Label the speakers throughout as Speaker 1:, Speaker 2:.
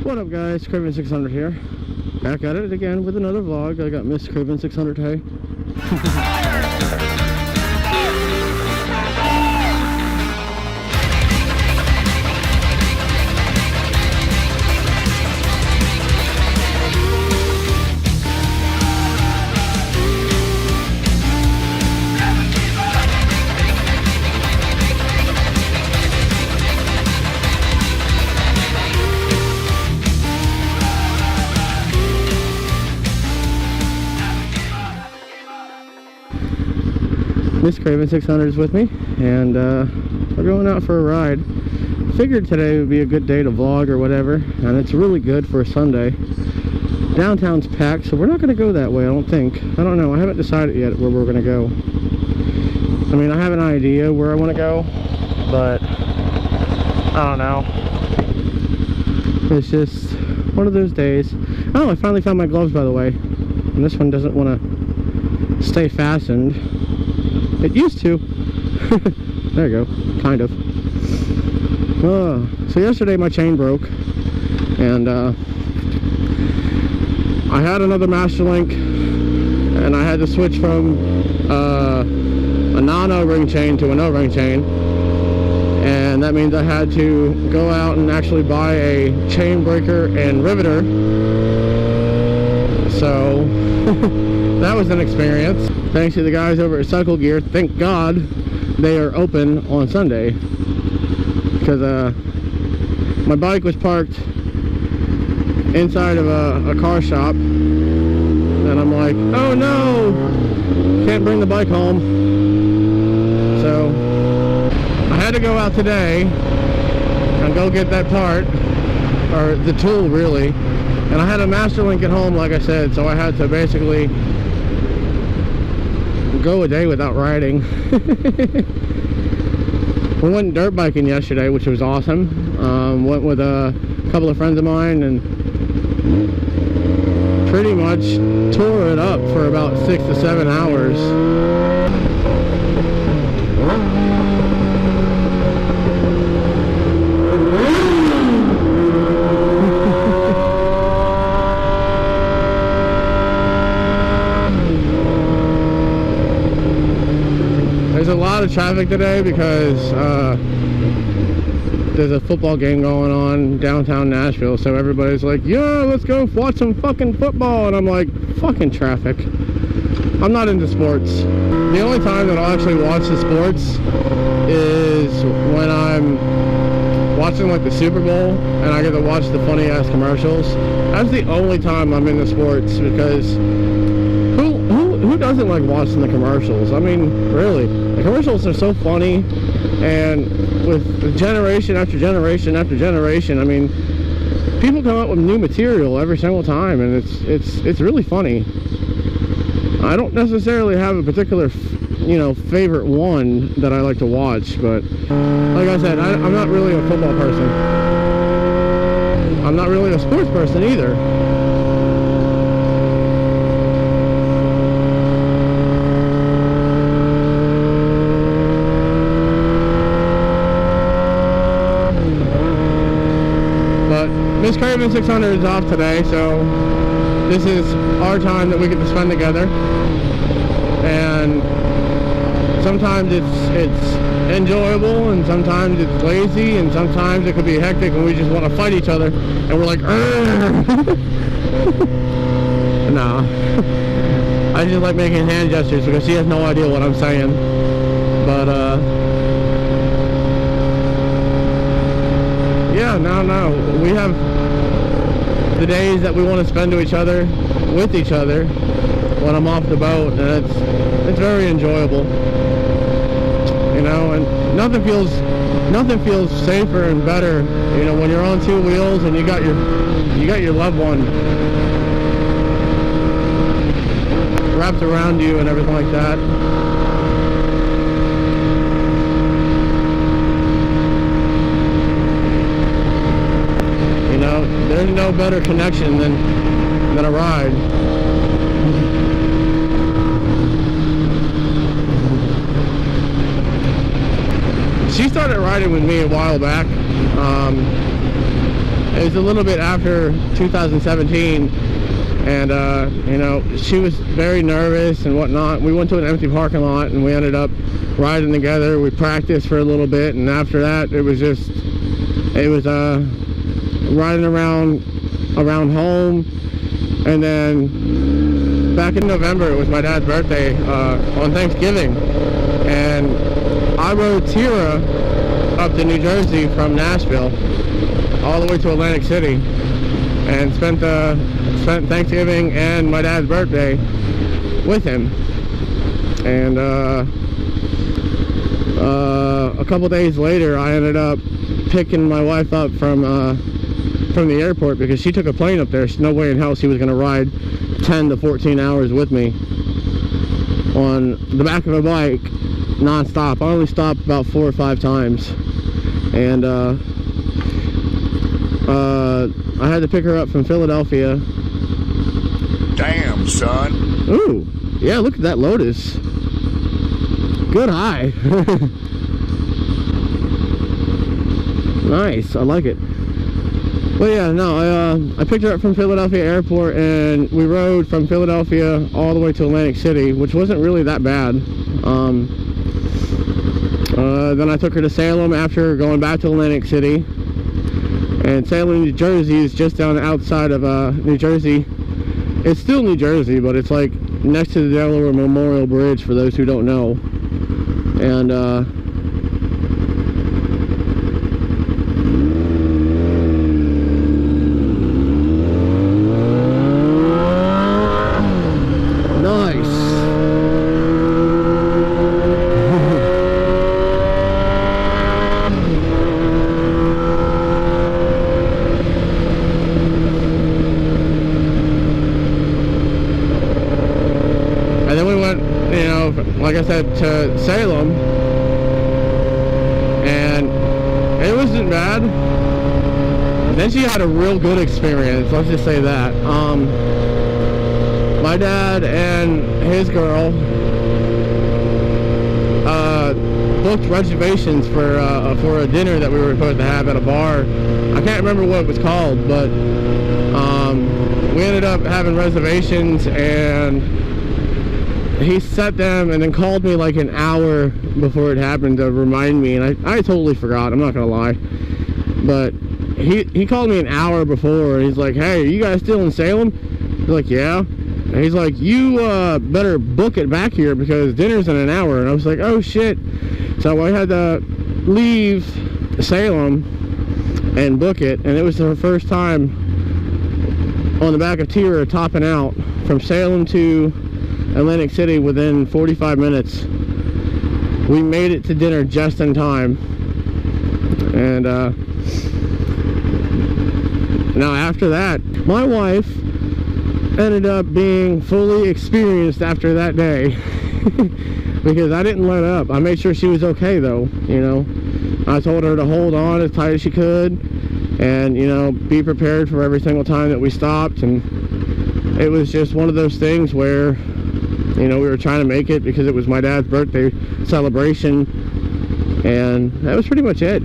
Speaker 1: What up, guys? Kravin 600 here. Back at it again with another vlog. I got Miss Kravin 600 hey. Miss Kravin 600 is with me, and we're going out for a ride. Figured today would be a good day to vlog or whatever, and it's really good for a Sunday. Downtown's packed, so we're not going to go that way, I don't think. I don't know, I haven't decided yet where we're going to go. I mean, I have an idea where I want to go, but I don't know. It's just one of those days. Oh, I finally found my gloves, by the way. And this one doesn't want to stay fastened. It used to. There you go, kind of. So yesterday my chain broke, and I had another master link, and I had to switch from a non-O-ring chain to an O-ring chain, and that means I had to go out and actually buy a chain breaker and riveter. So that was an experience. Thanks to the guys over at Cycle Gear, thank God they are open on Sunday, because my bike was parked inside of a car shop, and I'm like, oh no, can't bring the bike home. So I had to go out today and go get that part, or the tool really, and I had a master link at home, like I said, so I had to basically go a day without riding. We went dirt biking yesterday, which was awesome. Went with a couple of friends of mine and pretty much tore it up for about 6 to 7 hours. There's a lot of traffic today because there's a football game going on downtown Nashville, so everybody's like, yeah, let's go watch some fucking football, and I'm like, fucking traffic. I'm not into sports. The only time that I'll actually watch the sports is when I'm watching like the Super Bowl and I get to watch the funny ass commercials. That's the only time I'm into sports, because who doesn't like watching the commercials? I mean, really, the commercials are so funny, and with generation after generation after generation, I mean, people come up with new material every single time, and it's really funny. I don't necessarily have a particular, you know, favorite one that I like to watch, but like I said, I'm not really a football person. I'm not really a sports person either. Miss Kravin 600 is off today, so this is our time that we get to spend together. And sometimes it's enjoyable, and sometimes it's lazy, and sometimes it could be hectic and we just want to fight each other, and we're like, no. I just like making hand gestures because she has no idea what I'm saying. But yeah, no, we have the days that we want to spend with each other when I'm off the boat, and it's very enjoyable, you know. And nothing feels safer and better, you know, when you're on two wheels and you got your loved one wrapped around you and everything like that. There's no better connection than a ride. She started riding with me a while back. it was a little bit after 2017, and you know, she was very nervous and whatnot. We went to an empty parking lot and we ended up riding together. We practiced for a little bit, and after that it was riding around home. And then back in November, it was my dad's birthday on Thanksgiving, and I rode Tira up to New Jersey from Nashville all the way to Atlantic City, and spent Thanksgiving and my dad's birthday with him. And a couple days later, I ended up picking my wife up from the airport because she took a plane up there. There's no way in hell she was going to ride 10 to 14 hours with me on the back of a bike non-stop. I only stopped about 4 or 5 times, and I had to pick her up from Philadelphia.
Speaker 2: Damn, son.
Speaker 1: Ooh, yeah, look at that Lotus. Good eye. Nice, I like it. Well, yeah, no, I picked her up from Philadelphia Airport, and we rode from Philadelphia all the way to Atlantic City, which wasn't really that bad. Then I took her to Salem after going back to Atlantic City. And Salem, New Jersey is just down outside of New Jersey. It's still New Jersey, but it's like next to the Delaware Memorial Bridge, for those who don't know. And like I said, to Salem, and it wasn't bad. Then she had a real good experience, let's just say that. My dad and his girl booked reservations for a dinner that we were supposed to have at a bar. I can't remember what it was called, but we ended up having reservations, and he set them and then called me like an hour before it happened to remind me, and I totally forgot, I'm not gonna lie. But he called me an hour before, and he's like, "Hey, are you guys still in Salem?" I was like, "Yeah." And he's like, "You better book it back here because dinner's in an hour." And I was like, "Oh shit." So I had to leave Salem and book it, and it was the first time on the back of Tira topping out from Salem to Atlantic City within 45 minutes. We made it to dinner just in time. And now after that, my wife ended up being fully experienced after that day. Because I didn't let up. I made sure she was okay though, you know. I told her to hold on as tight as she could, and, you know, be prepared for every single time that we stopped. And it was just one of those things where, you know, we were trying to make it because it was my dad's birthday celebration, and that was pretty much it.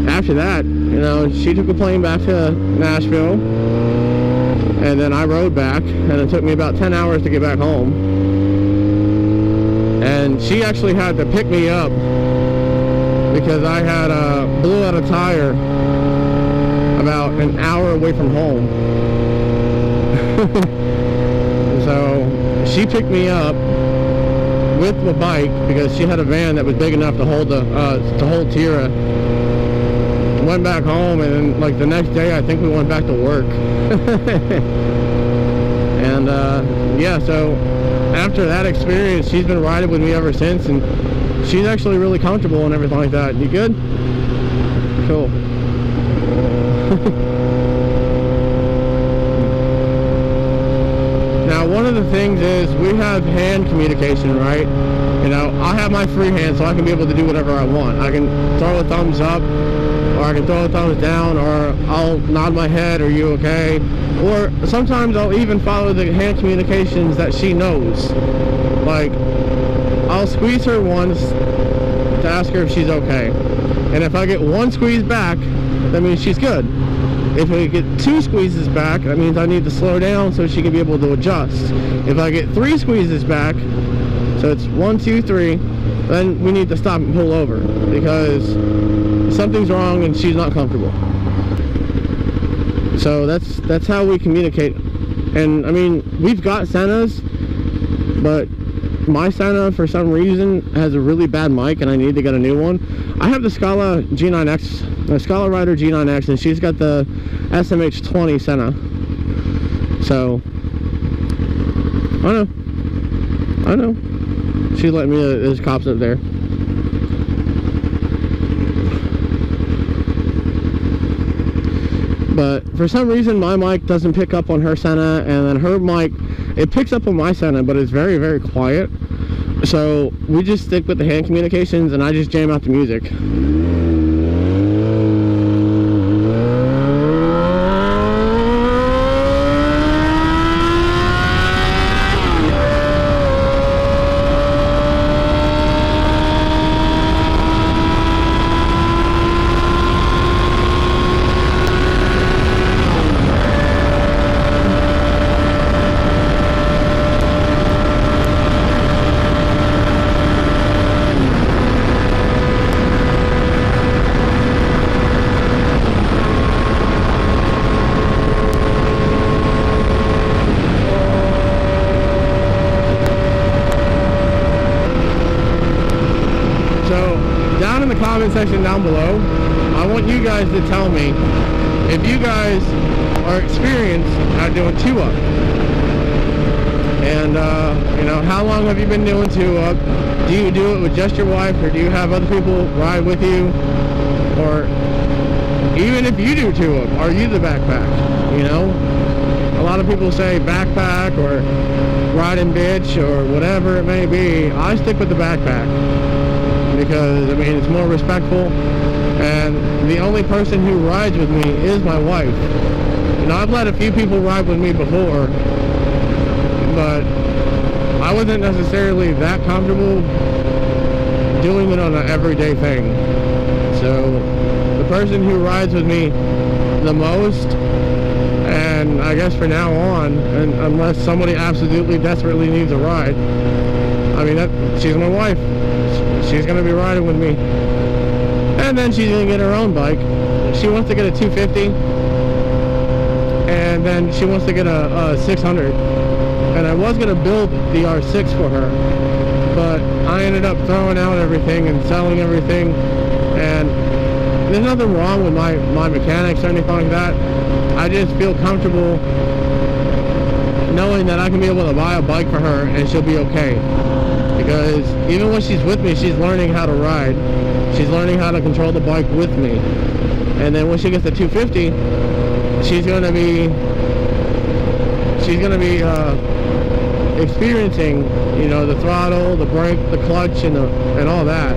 Speaker 1: After that, you know, she took a plane back to Nashville, and then I rode back, and it took me about 10 hours to get back home. And she actually had to pick me up because I had blew out a tire about an hour away from home. So she picked me up with the bike because she had a van that was big enough to hold Tira. Went back home, and then like the next day I think we went back to work. And yeah, so after that experience, she's been riding with me ever since, and she's actually really comfortable and everything like that. You good? Cool. Now, one of the things is we have hand communication, right? You know, I have my free hand, so I can be able to do whatever I want. I can throw a thumbs up, or I can throw a thumbs down, or I'll nod my head, "Are you okay?" Or sometimes I'll even follow the hand communications that she knows. Like, I'll squeeze her once to ask her if she's okay. And if I get one squeeze back, that means she's good. If I get 2 squeezes back, that means I need to slow down so she can be able to adjust. If I get 3 squeezes back, so it's 1, 2, 3, then we need to stop and pull over because something's wrong and she's not comfortable. So that's how we communicate. And I mean, we've got Sennas, but my Senna for some reason has a really bad mic and I need to get a new one. I have the Scala G9X, the Scala Rider G9X, and she's got the SMH20 Senna. So I know. She's letting me, there's cops up there. But for some reason my mic doesn't pick up on her Senna, and then her mic, it picks up on my Senna, but it's very, very quiet. So we just stick with the hand communications and I just jam out the music. Down in the comment section down below, I want you guys to tell me if you guys are experienced at doing 2-up. And you know, how long have you been doing 2-up? Do you do it with just your wife, or do you have other people ride with you? Or even if you do 2-up, are you the backpack? You know, a lot of people say backpack or riding bitch or whatever it may be. I stick with the backpack, because I mean, it's more respectful, and the only person who rides with me is my wife. You know, I've let a few people ride with me before, but I wasn't necessarily that comfortable doing it on an everyday thing. So the person who rides with me the most, and I guess for now on, and unless somebody absolutely desperately needs a ride, I mean, she's my wife. She's going to be riding with me. And then she's going to get her own bike. She wants to get a 250. And then she wants to get a 600. And I was going to build the R6 for her. But I ended up throwing out everything and selling everything. And there's nothing wrong with my mechanics or anything like that. I just feel comfortable knowing that I can be able to buy a bike for her and she'll be okay. Because even when she's with me, she's learning how to ride. She's learning how to control the bike with me. And then when she gets to 250, she's going to be experiencing, you know, the throttle, the brake, the clutch, and all that.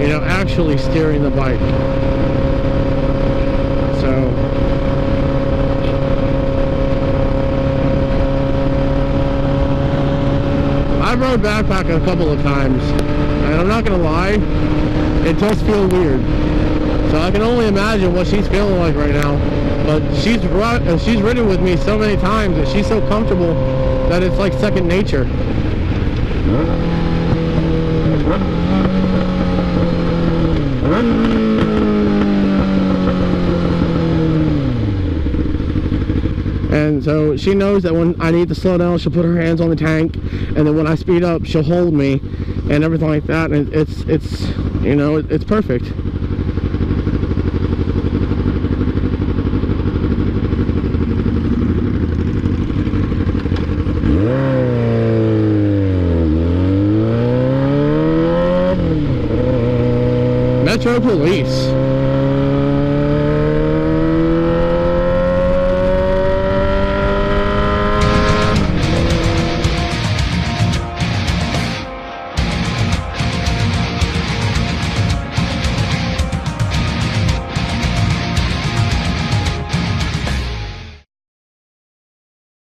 Speaker 1: You know, actually steering the bike. So I've rode backpack a couple of times, and I'm not gonna lie, it does feel weird. So I can only imagine what she's feeling like right now. But she's ridden with me so many times that she's so comfortable that it's like second nature. And so she knows that when I need to slow down, she'll put her hands on the tank, and then when I speed up, she'll hold me and everything like that. And it's you know, it's perfect. Metro Police.